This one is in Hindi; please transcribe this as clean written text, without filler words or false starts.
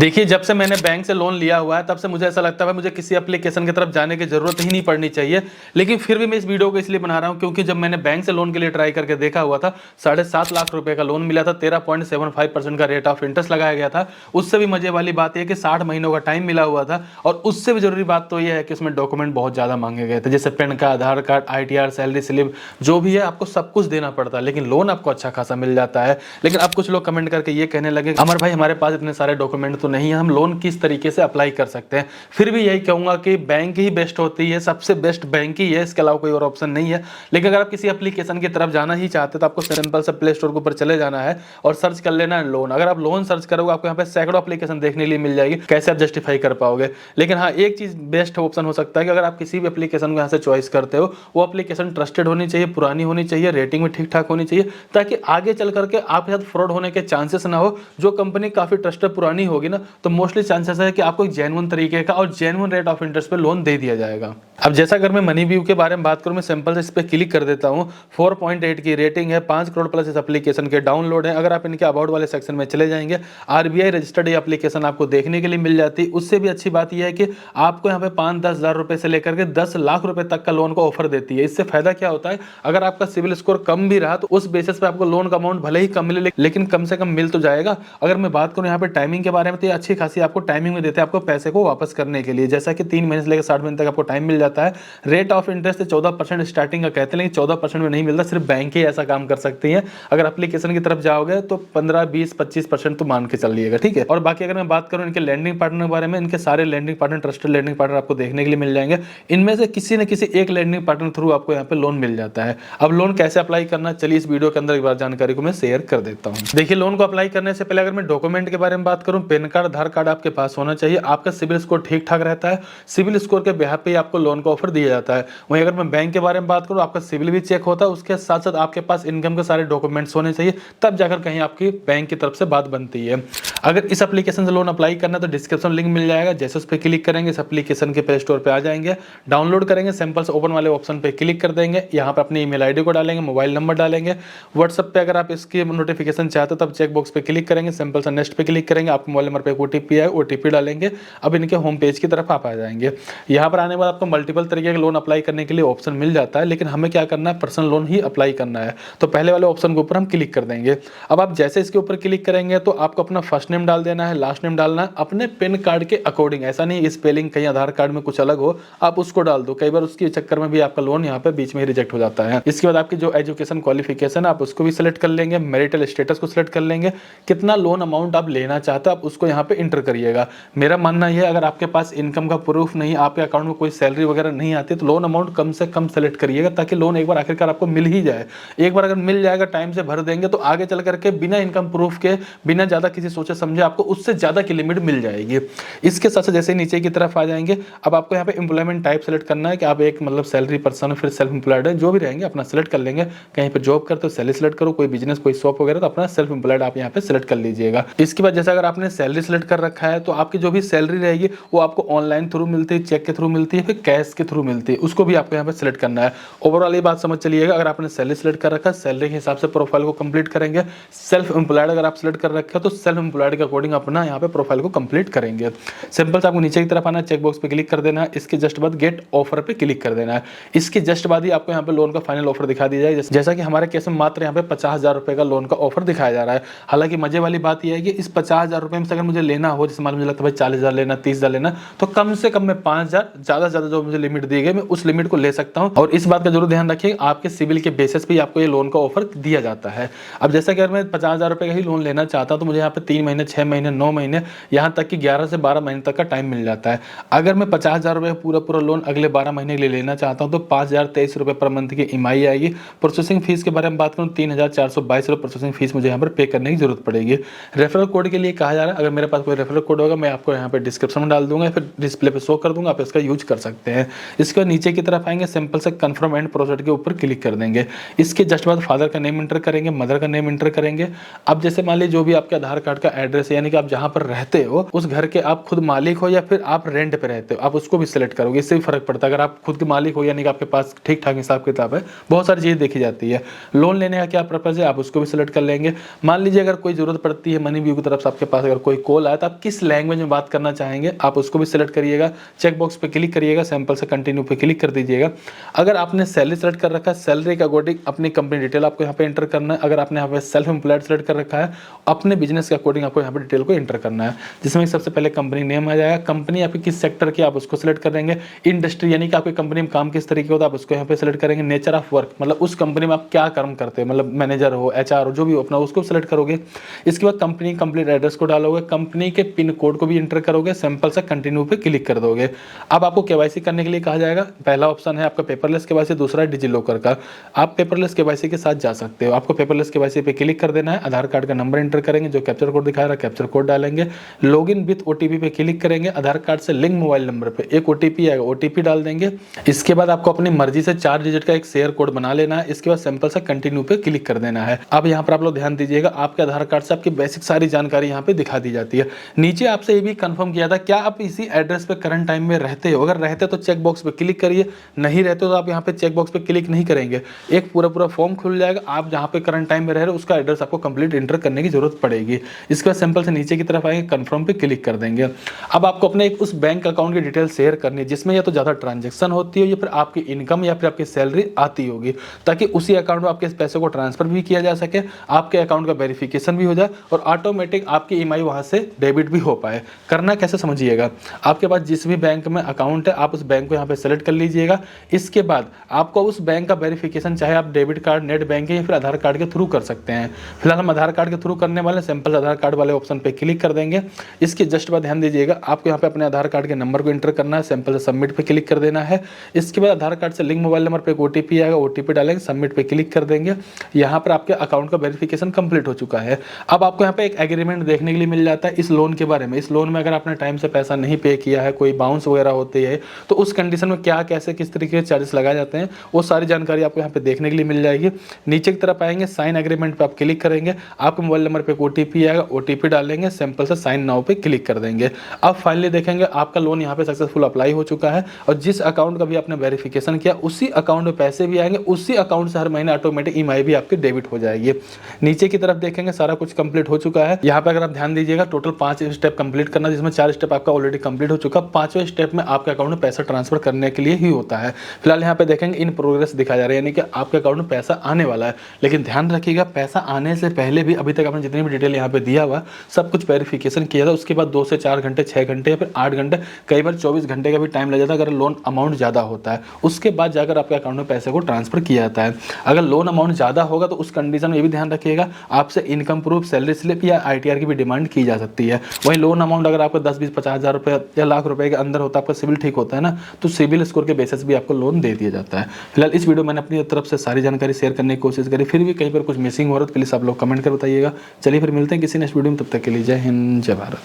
देखिए, जब से मैंने बैंक से लोन लिया हुआ है तब से मुझे ऐसा लगता है मुझे किसी एप्लीकेशन की तरफ जाने की ज़रूरत ही नहीं पड़नी चाहिए। लेकिन फिर भी मैं इस वीडियो को इसलिए बना रहा हूँ क्योंकि जब मैंने बैंक से लोन के लिए ट्राई करके देखा हुआ था, 7.5 लाख रुपए का लोन मिला था, 13.75% का रेट ऑफ इंटरेस्ट लगाया गया था। उससे भी मजे वाली बात यह कि 60 महीनों का टाइम मिला हुआ था और उससे भी ज़रूरी बात तो यह है कि उसमें डॉक्यूमेंट बहुत ज़्यादा मांगे गए थे, जैसे पैन कार्ड, आधार कार्ड, ITR, सैलरी स्लिप, जो भी है आपको सब कुछ देना पड़ता है, लेकिन लोन आपको अच्छा खासा मिल जाता है। लेकिन अब कुछ लोग कमेंट करके ये कहने लगे, अमर भाई हमारे पास इतने सारे डॉक्यूमेंट तो नहीं है, हम लोन किस तरीके से अप्लाई कर सकते हैं। फिर भी यही कहूंगा कि बैंक ही बेस्ट होती है, सबसे बेस्ट बैंक ही है, इसके अलावा कोई और ऑप्शन नहीं है। लेकिन अगर आप किसी एप्लीकेशन की तरफ जाना ही चाहते हैं तो आपको सिंपल से प्ले स्टोर के ऊपर चले जाना है और सर्च कर लेना है लोन। अगर आप लोन सर्च करोगे आपको यहाँ पे सैकड़ों एप्लीकेशन देखने के लिए मिल जाएगी, कैसे आप जस्टिफाई कर पाओगे। लेकिन हाँ, एक चीज बेस्ट ऑप्शन हो सकता है कि अगर आप किसी भी एप्लीकेशन को यहाँ से चॉइस करते हो, वो एप्लीकेशन ट्रस्टेड होनी चाहिए, पुरानी होनी चाहिए, रेटिंग में ठीक ठाक होनी चाहिए, ताकि आगे चल करके आपके साथ फ्रॉड होने के चांसेस ना हो। जो कंपनी काफी ट्रस्टेड पुरानी होगी ना, तो मोस्टली चांसेस है कि आपको एक जेन्युइन तरीके का और जेन्युइन रेट ऑफ इंटरेस्ट पे लोन दे दिया जाएगा। अब जैसा अगर मैं मनी व्यू के बारे में बात करूं, मैं सिंपल से इस पे क्लिक कर देता हूं। 4.8 की रेटिंग है, 5 करोड़ प्लस इस एप्लीकेशन के डाउनलोड है। अगर आप इनके अबाउट वाले सेक्शन में चले जाएंगे, RBI रजिस्टर्ड ये एप्लीकेशन आपको देखने के लिए मिल जाती है। उससे भी अच्छी बात यह है कि आपको यहाँ पे 5-10 हज़ार रुपए से लेकर के 10 लाख रुपए तक का लोन को ऑफर देती है। इससे फायदा क्या होता है, अगर आपका सिविल स्कोर कम भी रहा तो उस बेसिस पे आपको लोन का अमाउंट भले ही कम मिले, लेकिन कम से कम मिल तो जाएगा। अगर मैं बात करूं यहाँ पे टाइमिंग के बारे में, तो ये अच्छी खासी आपको टाइमिंग में देते हैं आपको पैसे को वापस करने के लिए, जैसा कि 3 महीने से लेकर 60 महीने तक आपको टाइम मिल जाता है। रेट ऑफ इंटरेस्ट 14% स्टार्टिंग का कहते हैं, लेकिन 14% में नहीं मिलता, सिर्फ बैंक ही ऐसा काम कर सकती है। अगर एप्लीकेशन की तरफ जाओगे तो 15, 20, 25% तो मान के चलिएगा, ठीक है। और बाकी अगर मैं बात करूं इनके लैंडिंग पार्टनर के बारे में, इनके सारे lending partner trusted lending partner आपको देखने के लिए मिल जाएंगे। इनमें से किसी न किसी एक लैंडिंग पार्टनर थ्रू आपको यहाँ पे लोन मिल जाता है। अब लोन कैसे अप्लाई करना, चलिए इस वीडियो के अंदर एक बार जानकारी को मैं शेयर कर देता हूँ। देखिए, लोन को अप्लाई करने से पहले अगर मैं डॉक्यूमेंट के बारे में बात करूं, पैन कार्ड, आधार कार्ड आपके पास होना चाहिए। आपका सिविल स्कोर ठीक ठाक रहता है, सिविल स्कोर के बेहाफ पे आपको लोन का ऑफर दिया जाता है। वहीं अगर मैं बैंक के बारे में बात करूं, आपका सिविल भी चेक होता है, उसके साथ साथ आपके पास इनकम के सारे डॉक्यूमेंट्स होने चाहिए, तब जाकर कहीं आपकी बैंक की तरफ से बात बनती है। अगर इस एप्लीकेशन से लोन अप्लाई करना है तो डिस्क्रिप्शन लिंक मिल जाएगा, जैसे उस पर क्लिक करेंगे इस एप्लीकेशन के प्ले स्टोर पे आ जाएंगे, डाउनलोड करेंगे, सिंपल से ओपन वाले ऑप्शन पे क्लिक कर देंगे, यहाँ पर अपनी ईमेल आईडी को डालेंगे, मोबाइल नंबर डालेंगे। व्हाट्सएप पे अगर आप इसकी नोटिफिकेशन चाहते हो तब चेक बॉक्स पे क्लिक करेंगे, सिंपल से नेक्स्ट पे क्लिक करेंगे, आपके मोबाइल नंबर पे OTP है, OTP डालेंगे। अब इनके होम पेज की तरफ आप आ जाएंगे। यहाँ पर आने के बाद आपको मल्टीपल तरीके के लोन अप्लाई करने के लिए ऑप्शन मिल जाता है, लेकिन हमें क्या करना है, पर्सनल लोन ही अप्लाई करना है। तो पहले वाले ऑप्शन के ऊपर हम क्लिक कर देंगे। अब आप जैसे इसके ऊपर क्लिक करेंगे तो आपको अपना फर्स्ट नेम डाल देना है, लास्ट नेम डालना है अपने पैन कार्ड के अकॉर्डिंग। ऐसा नहीं स्पेलिंग कहीं आधार कार्ड में कुछ अलग हो, आप उसको डाल दो। कई बार उसके चक्कर में भी आपका लोन यहाँ पे बीच में ही रिजेक्ट हो जाता है। इसके बाद आपकी जो एजुकेशन क्वालिफिकेशन आप उसको भी सिलेक्ट कर लेंगे, मैरिटल स्टेटस को सिलेक्ट कर लेंगे, कितना लोन अमाउंट आप लेना चाहते हो आप उसको यहाँ पे इंटर करिएगा। मेरा मानना यह है, अगर आपके पास इनकम का प्रूफ नहीं, आपके अकाउंट में कोई सैलरी वगैरह नहीं आती, तो लोन अमाउंट कम से कम सेलेक्ट करिएगा, ताकि लोन एक बार आखिरकार आपको मिल ही जाए। एक बार अगर मिल जाएगा, टाइम से भर देंगे, तो आगे चल करके बिना इनकम प्रूफ के, बिना ज्यादा किसी सोचे समझे आपको उससे ज्यादा की लिमिट मिल जाएगी। इसके साथ जैसे नीचे की तरफ आ जाएंगे, अब आपको यहाँ पे एम्प्लॉयमेंट टाइप सेलेक्ट करना है कि आप एक मतलब सैलरी पर्सन हो, फिर सेल्फ एम्प्लॉयड है, जो भी रहेंगे अपना सेलेक्ट कर लेंगे। कहीं पर जॉब करते हो सैलरी सेलेक्ट करो, कोई बिजनेस कोई शॉप वगैरह तो अपना सेल्फ एम्प्लॉयड आप यहाँ पे सेलेक्ट कर लीजिएगा। इसके बाद जैसे अगर आपने सैलरी सेलेक्ट कर रखा है, तो आपकी जो भी सैलरी रहेगी वो आपको ऑनलाइन थ्रू मिलती है, चेक के थ्रू मिलती है, फिर कैश के थ्रू मिलती है, उसको भी आपको यहाँ पे सेलेक्ट करना है। ओवरऑल ये बात समझ चलिएगा, अगर आपने सैलरी सेलेक्ट कर रखा है, सैलरी के हिसाब से प्रोफाइल को कंप्लीट करेंगे। सेल्फ एम्प्लॉयड अगर आप सेलेक्ट कर रखे हो तो सेल्फ एम्प्लॉयड के अकॉर्डिंग अपना यहाँ पे प्रोफाइल को कंप्लीट करेंगे। सिंपल से आपको नीचे की तरफ आना है, चेक बॉक्स पे क्लिक कर देना है, इसके जस्ट बाद गेट ऑफर पे क्लिक कर देना है। इसके जस्ट बाद ही आपको यहाँ पे लोन का फाइनल ऑफर दिखा दिया जाए, जैसा कि हमारे केस में मात्र यहाँ पे 50,000 रुपए का लोन का ऑफर दिखाया जा रहा है। हालांकि मजे वाली बात यह है कि इस 50,000 रुपए में से अगर मुझे लेना हो, जैसे मान मुझे लगता है भाई 40,000 लेना, 30,000 लेना, तो कम से कम मैं 5,000 ज्यादा से ज्यादा जो मुझे लिमिट दी गई मैं उस लिमिट को ले सकता हूं। और इस बात का जरूर ध्यान रखिए, आपके सिविल के बेसिस पे आपको ये लोन का ऑफर दिया जाता है। अब जैसा कि अगर मैं 50,000 रुपए का ही लोन लेना चाहता हूं, तो मुझे यहाँ पे 3 महीने, 6 महीने, 9 महीने, यहाँ तक कि 11 से 12 महीने तक का टाइम मिल जाता है। अगर मैं 50,000 रुपए पूरा लोन अगले 12 महीने के लिए लेना चाहता हूँ, तो 5,023 रुपए पर मंथ की EMI आएगी। प्रोसेसिंग फीस के बारे में बात करूँ, 3,422 रुपए प्रोसेसिंग फीस मुझे यहाँ पर पे करने की जरूरत पड़ेगी। रेफरल कोड के लिए कहा जा रहा है, अगर मेरे पास कोई रेफरल कोड होगा मैं आपको यहाँ पे डिस्क्रिप्शन में डाल दूंगा, फिर डिस्प्ले पे शो कर दूंगा, आप इसका यूज कर सकते हैं। इसके बाद नीचे की तरफ आएंगे, सिंपल से कंफर्म एंड प्रोसीड के ऊपर क्लिक कर देंगे। इसके जस्ट बाद फादर का नेम इंटर करेंगे, मदर का नेम इंटर करेंगे। अब जैसे मान लीजिए जो भी आपके आधार कार्ड का एड्रेस है, यानी कि आप जहाँ पर रहते हो उस घर के आप खुद मालिक हो या फिर आप रेंट पे रहते हो, आप उसको भी सिलेक्ट करोगे, इससे भी फर्क पड़ता है। अगर आप खुद के मालिक हो यानी कि आपके पास ठीक ठाक हिसाब किताब है, बहुत सारी चीजें देखी जाती है। लोन लेने का क्या पर्पज है आप उसको भी सिलेक्ट कर लेंगे। मान लीजिए अगर कोई जरूरत पड़ती है मनी व्यू की तरफ से, आपके पास अगर कोई खोल आया तो आप किस लैंग्वेज में बात करना चाहेंगे आप उसको भी सिलेक्ट करिएगा। चेक बॉक्स पे क्लिक करिएगा, सैंपल से कंटिन्यू पे क्लिक कर दीजिएगा। अगर आपने सैलरी सेलेक्ट कर रखा है, सैलरी के अकॉर्डिंग अपनी कंपनी डिटेल आपको यहाँ पे एंटर करना है। अगर आपने यहाँ पे सेल्फ एम्प्लॉयड सेलेक्ट कर रखा है, अपने बिजनेस के अकॉर्डिंग आपको यहाँ पे डिटेल को एंटर करना है, जिसमें सबसे पहले कंपनी नेम आ जाएगा। कंपनी आपकी किस सेक्टर की आप उसको सिलेक्ट कर देंगे। इंडस्ट्री यानी कि आपकी कंपनी में काम किस तरीके होता है आप उसको यहाँ पे सिलेक्ट करेंगे। नेचर ऑफ वर्क मतलब उस कंपनी में आप क्या काम करते हैं, मतलब मैनेजर हो, एचआर हो, जो भी हो अपना उसको सिलेक्ट करोगे। इसके बाद कंपनी कंप्लीट एड्रेस को डालोगे, कंपनी के पिन कोड को भी एंटर करोगे, सिंपल से कंटिन्यू पे क्लिक कर दोगे। अब आपको केवाईसी करने के लिए कहा जाएगा। पहला ऑप्शन है आपका पेपरलेस केवाईसी, दूसरा है डिजी लॉकर का। आप पेपरलेस केवाईसी के साथ जा सकते हो। आपको पेपरलेस केवाईसी पे क्लिक कर देना है, आधार कार्ड का नंबर एंटर करेंगे, जो कैप्चर कोड दिखा रहा है कैप्चर कोड डालेंगे, लॉगिन विद ओटीपी पे क्लिक करेंगे, आधार कार्ड से लिंक मोबाइल नंबर पे एक ओटीपी आएगा, ओटीपी डाल देंगे। इसके बाद आपको अपनी मर्जी से 4 डिजिट का एक शेयर कोड बना लेना है। इसके बाद सिंपल से कंटिन्यू पे क्लिक कर देना है। अब यहाँ पर आप लोग ध्यान दीजिएगा, आपके आधार कार्ड से आपकी बेसिक सारी जानकारी यहाँ पे दिखा दी जाती है। नीचे आपसे ये भी कंफर्म किया था क्या आप इसी एड्रेस पे करंट टाइम में रहते हो। अगर रहते तो चेक बॉक्स पे क्लिक करिए, नहीं रहते तो आप यहाँ पे चेक बॉक्स पे क्लिक नहीं करेंगे। एक पूरा फॉर्म खुल जाएगा, आप जहाँ पे करंट टाइम में रह रहे हो उसका एड्रेस आपको कंप्लीट एंटर करने की जरूरत पड़ेगी। इसके बाद सिंपल से नीचे की तरफ आएंगे, कंफर्म पे क्लिक कर देंगे। अब आपको अपने एक उस बैंक अकाउंट की डिटेल शेयर करनी है जिसमें या तो ज़्यादा ट्रांजेक्शन होती हो या फिर आपकी इनकम या फिर आपकी सैलरी आती होगी, ताकि उसी अकाउंट में आपके पैसे को ट्रांसफर भी किया जा सके, आपके अकाउंट का वेरिफिकेशन भी हो जाए और ऑटोमेटिक आपकी ईएमआई वहाँ से डेबिट भी हो पाए। करना कैसे समझिएगा, आपके पास जिस भी बैंक में अकाउंट है आप उस बैंक को यहाँ पे सेलेक्ट कर लीजिएगा। इसके बाद आपको उस बैंक का वेरिफिकेशन चाहे आप डेबिट कार्ड, नेट बैंकिंग या फिर आधार कार्ड के थ्रू कर सकते हैं। फिलहाल हम आधार कार्ड के थ्रू करने वाले, सिंपल आधार कार्ड वाले ऑप्शन पे क्लिक कर देंगे। इसके जस्ट बाद ध्यान दीजिएगा, आपको यहाँ पे अपने आधार कार्ड के नंबर को एंटर करना है, सिंपल से सबमिट पे क्लिक कर देना है। इसके बाद आधार कार्ड से लिंक मोबाइल नंबर पे एक ओटीपी आएगा, ओटीपी डालेंगे, सबमिट पे क्लिक कर देंगे। यहाँ पर आपके अकाउंट का वेरिफिकेशन कंप्लीट हो चुका है। अब आपको यहाँ पे एक एग्रीमेंट देखने के लिए मिल जाता है इस लोन के बारे में। इस लोन में अगर आपने टाइम से पैसा नहीं पे किया है, कोई बाउंस वगैरह होते हैं, तो उस कंडीशन में क्या कैसे किस तरीके के चार्जेस लगाए जाते हैं, वो सारी जानकारी आपको यहाँ पे देखने के लिए मिल जाएगी। नीचे की तरफ आएंगे, साइन एग्रीमेंट पे आप क्लिक करेंगे, आपके मोबाइल नंबर पे एक ओटीपी आएगा, ओटीपी डालेंगे, सिंपल से साइन नाउ पे क्लिक कर देंगे। अब फाइनली देखेंगे आपका लोन यहाँ पे सक्सेसफुल अप्लाई हो चुका है और जिस अकाउंट का भी आपने वेरिफिकेशन किया उसी अकाउंट में पैसे भी आएंगे, उसी अकाउंट से हर महीने ऑटोमेटिक ईएमआई भी आपकी डेबिट हो जाएगी। नीचे की तरफ देखेंगे सारा कुछ कंप्लीट हो चुका है। यहाँ पे अगर आप ध्यान दीजिएगा टोटल 5 स्टेप कंप्लीट करना, जिसमें 4 स्टेप आपका ऑलरेडी कंप्लीट हो चुका। 5वें स्टेप में आपके अकाउंट में पैसा ट्रांसफर करने के लिए ही होता है। फिलहाल यहाँ पे देखेंगे इन प्रोग्रेस दिखा जा रहा है, यानी कि आपके अकाउंट में पैसा आने वाला है। लेकिन ध्यान रखिएगा पैसा आने से पहले भी अभी तक आपने जितनी भी डिटेल यहाँ पे दिया हुआ सब कुछ वेरिफिकेशन किया था, उसके बाद 2 से 4 घंटे, 6 घंटे या फिर 8 घंटे, कई बार 24 घंटे का भी टाइम लग जाता है अगर लोन अमाउंट ज़्यादा होता है। उसके बाद जाकर आपके अकाउंट में पैसे को ट्रांसफर किया जाता है। अगर लोन अमाउंट ज़्यादा होगा तो उस कंडीशन में ये भी ध्यान रखिएगा आपसे इनकम प्रूफ, सैलरी स्लिप या आईटीआर की भी डिमांड की जा सकती है। वहीं लोन अमाउंट अगर आपको 10, 20, 50 हज़ार रुपये या लाख रुपए के अंदर होता है, आपका सिविल ठीक होता है ना, तो सिविल स्कोर के बेसिस भी आपको लोन दे दिया जाता है। फिलहाल इस वीडियो मैंने अपनी तरफ से सारी जानकारी शेयर करने की कोशिश करी, फिर भी कहीं पर कुछ मिसिंग हो रहा है तो प्लीज़ आप लोग कमेंट कर बताइएगा। चलिए फिर मिलते हैं किसी नेक्स्ट वीडियो में, तब तक के लिए जय हिंद, जय भारत।